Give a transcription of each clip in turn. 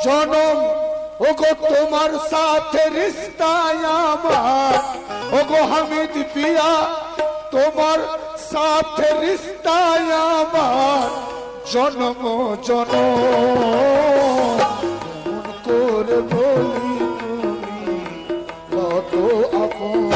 জনম ওগো তোমার সাথে রিস্তায় আমার, ওগো হামিদ পিয়া তোমার সাথে রিস্তায় আমার, জনম জনম করে বলি তুমি কত আপন।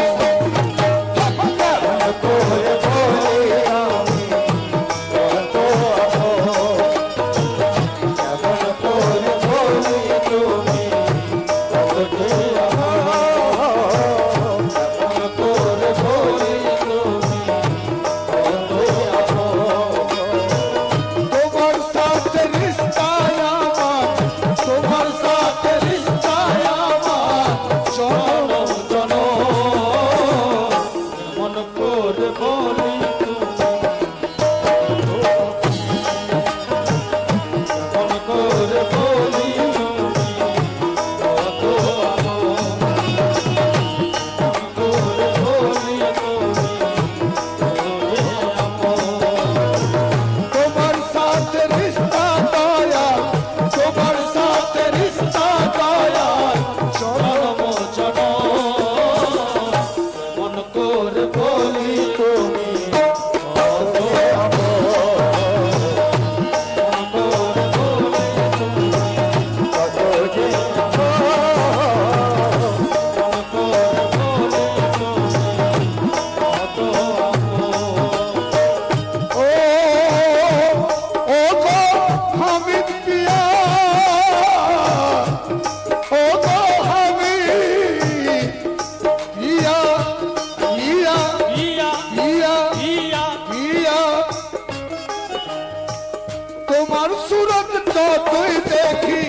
তোমার সুরত যতই দেখি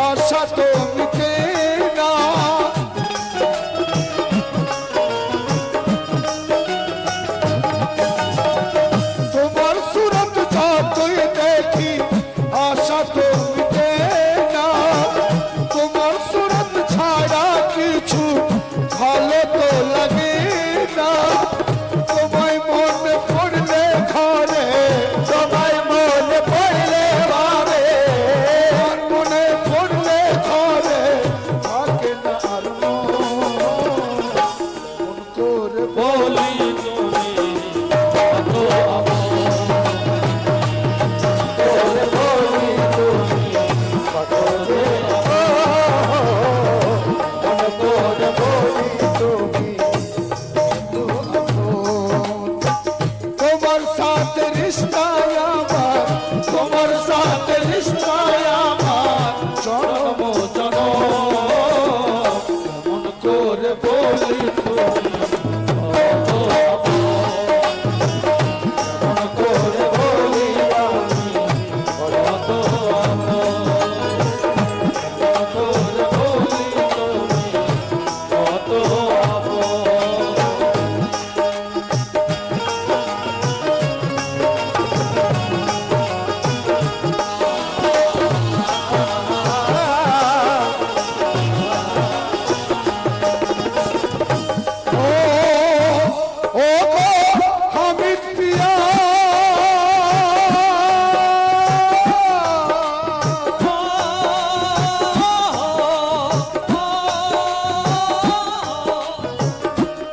আশা তো মিটে না, তোমার সুরত যতই দেখি আশা তো মিটে না, তোমার সুরত ছাড়া কিছু ভালো তো লাগে না, তোমায় মনে পড়লে ঘরে, তোমায় মনে পড়লে ভাবে, মনে পড়লে ঘরে থাকে না আর মন করে বলি তুমি কত আপন, করে বলি তুমি কত যে মন করে বলি তুমি তোমার সাথে রিস্তায় আমার, তোমার সাথে রিস্তায় আমার, জনম জনম মন করে বলি তুমি কত আপন, মন করে বলি আমি কত আপন, মন করে বলি তুমি কত আপন।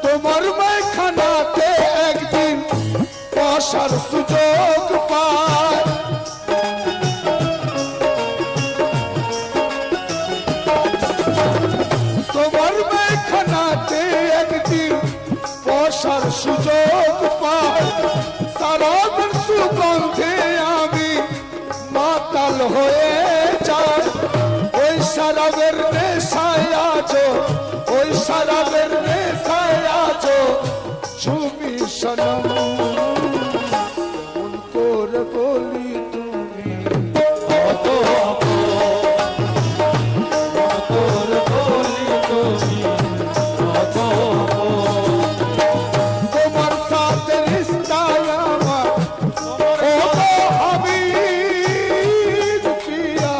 তোমার মাইখানাতে একদিন বসার সুযোগ পায়, তোমার মাইখানাতে একদিন বসার সুযোগ পায়, সারাদিন সুগন্ধে আমি মাতাল হয়ে যাই, ওই শরাবের নেশায় আছো, ওই শরাবের নেশায় আছো ঝুমি সনম, মন করে বলি তুমি কত আপন, মন করে বলি তুমি কত আপন, তোমার সাথে রিস্তায় আমার, ওগো হামিদ পিয়া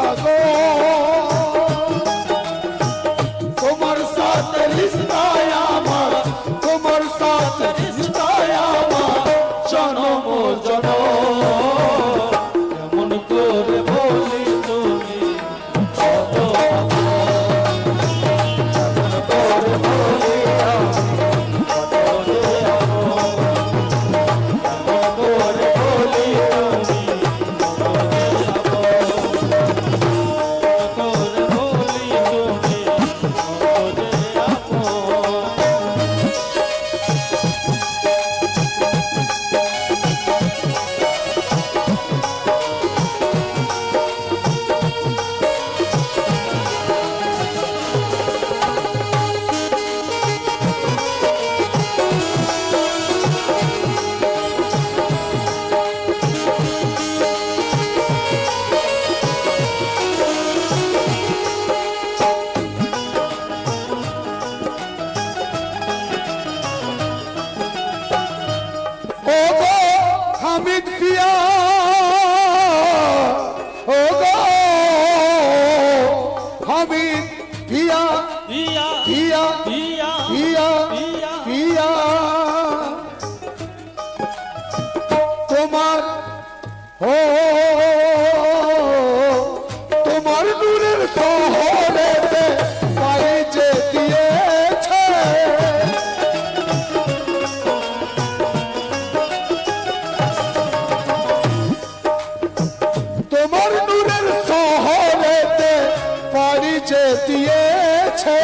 দিয়েছে,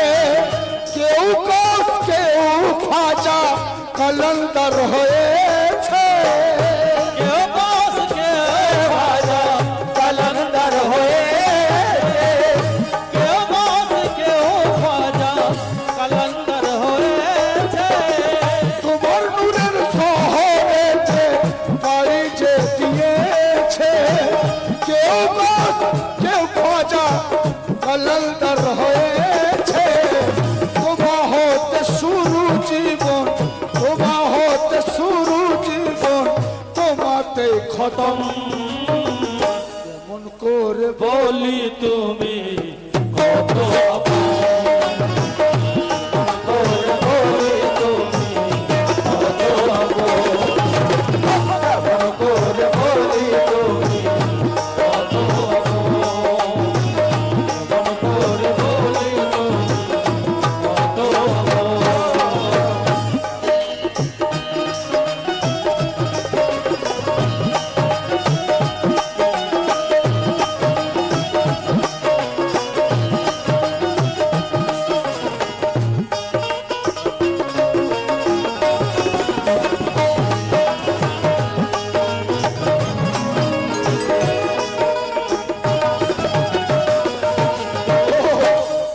কেউ কস কেউ খাজা কলন্দর হয়েছে, কেউ কস কেউ খাজা কলন্দর হয়েছে, কেউ কস কেউ খাজা কলন্দর হয়েছে। তোমার নূরের শহরেতে বাড়ি যে দিয়েছে, কেউ কস কেউ খাজা কলন্দর হয়েছে। তোমা হতে শুরু জীবন, তোমা হতে শুরু জীবন, তোমাতে খতম। কেমন করে বলি তুমি কত আপন, করে বলি তুমি কত আপন, কেমন করে বলি তুমি কত আপন, কেমন করে বলি তুমি কত আপন।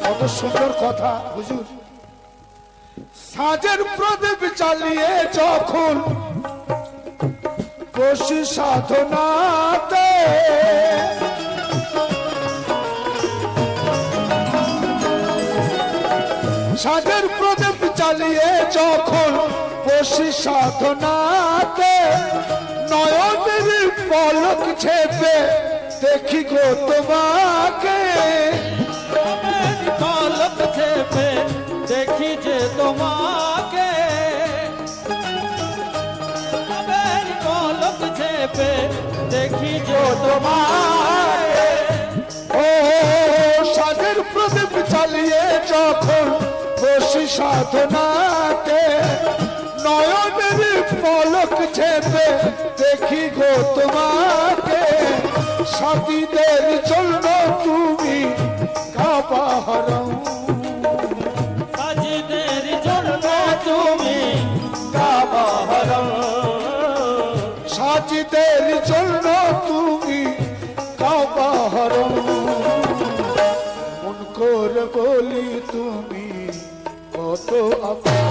কত সুন্দর কথা হুজুর। সাজের প্রদীপ জ্বালিয়ে যখন বসি সাধনাতে, সাজের প্রদীপ জ্বালিয়ে যখন বসি সাধনাতে, নয়নের পলক ছেপে দেখি গো তোমাকে, পলক ছেপে দেখি যে তোমাকে, পলক ছেপে দেখি যে তোমাকে। ও সাজের প্রদীপ জ্বালিয়ে যখন বসি সাধনাতে, নয়নের পলক ছেপে দেখি গো তোমাকে। সাথীদের জন্য তুমি কাবাহারম, সাজিদের জন্য তুমি কাবাহারম, সাথীদের জন্য তুমি কাবাহারম। মন করে বলি তুমি কত আপন,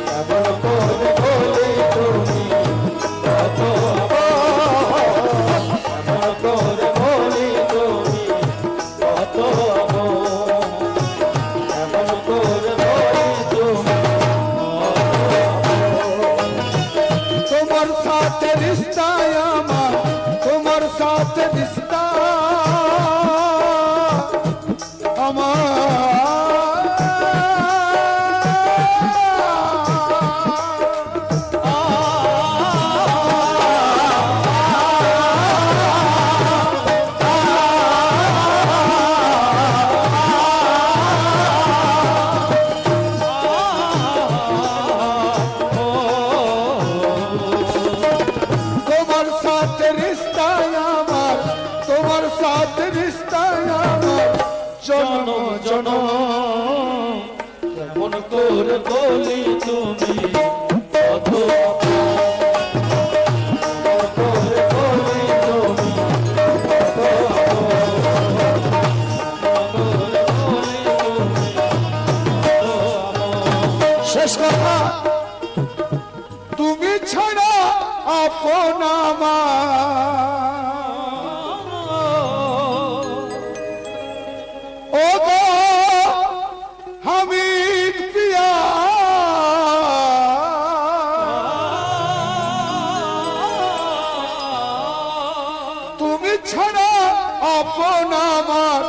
কেমন করে বলি তুমি কত আপন, কেমন করে বলি তুমি কত আপন, কেমন করে বলি তুমি তোমার সাথে রিস্তা আমার, তোমার সাথে রিস্তা তোমার সাথে রিস্তা আমার, তোমার সাথে রিস্তা আমার জন্ম জন্ম। কেমন করে বলি তুমি কত আপন, কেমন করে বলি তুমি কত আপন, কেমন করে বলি তুমি কত আপন। শেষ কথা, তুমি ছাড়া আপন আমার, ও গো হামিদ পিয়া, তুমি ছাড়া আপন আমার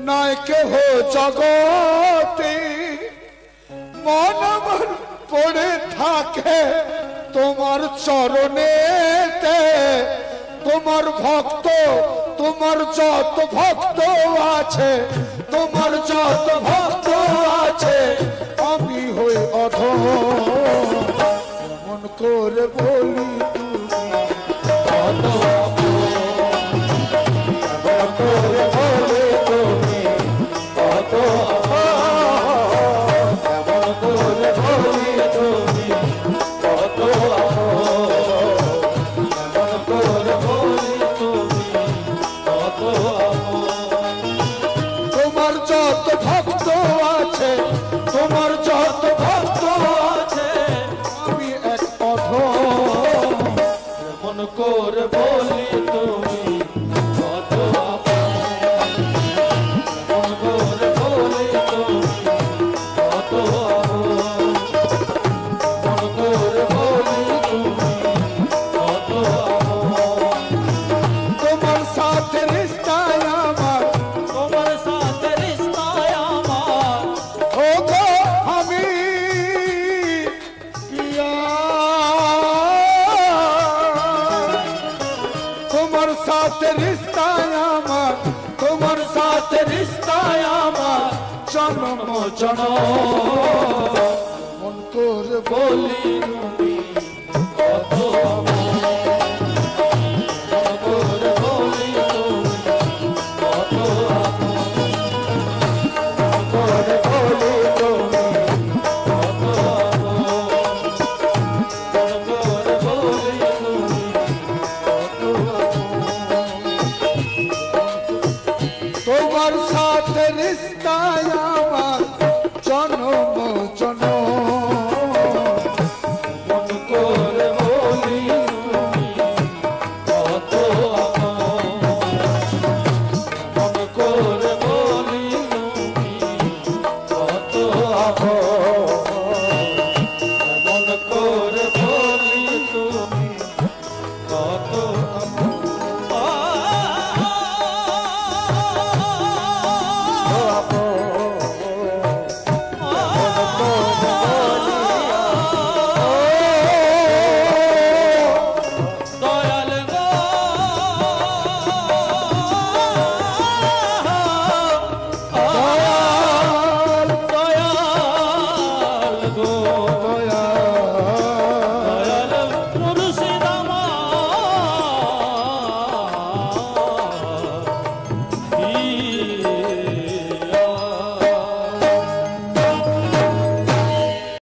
নাই কেহ জগতে। মন আমার পড়ে থাকে তোমার চরণেতে, তোমার ভক্ত, তোমার যত ভক্ত আছে, তোমার যত ভক্ত আছে, আমি হই অধম। মন করে বলি তুমি কত আপন, কেমন করে বলি তুমি মোচন মন তোর বলি তুমি কত তোর বলি তুমি কত তোর বলি তুমি কত তোর বলি তুমি কত তোমার সাথে रिश्ता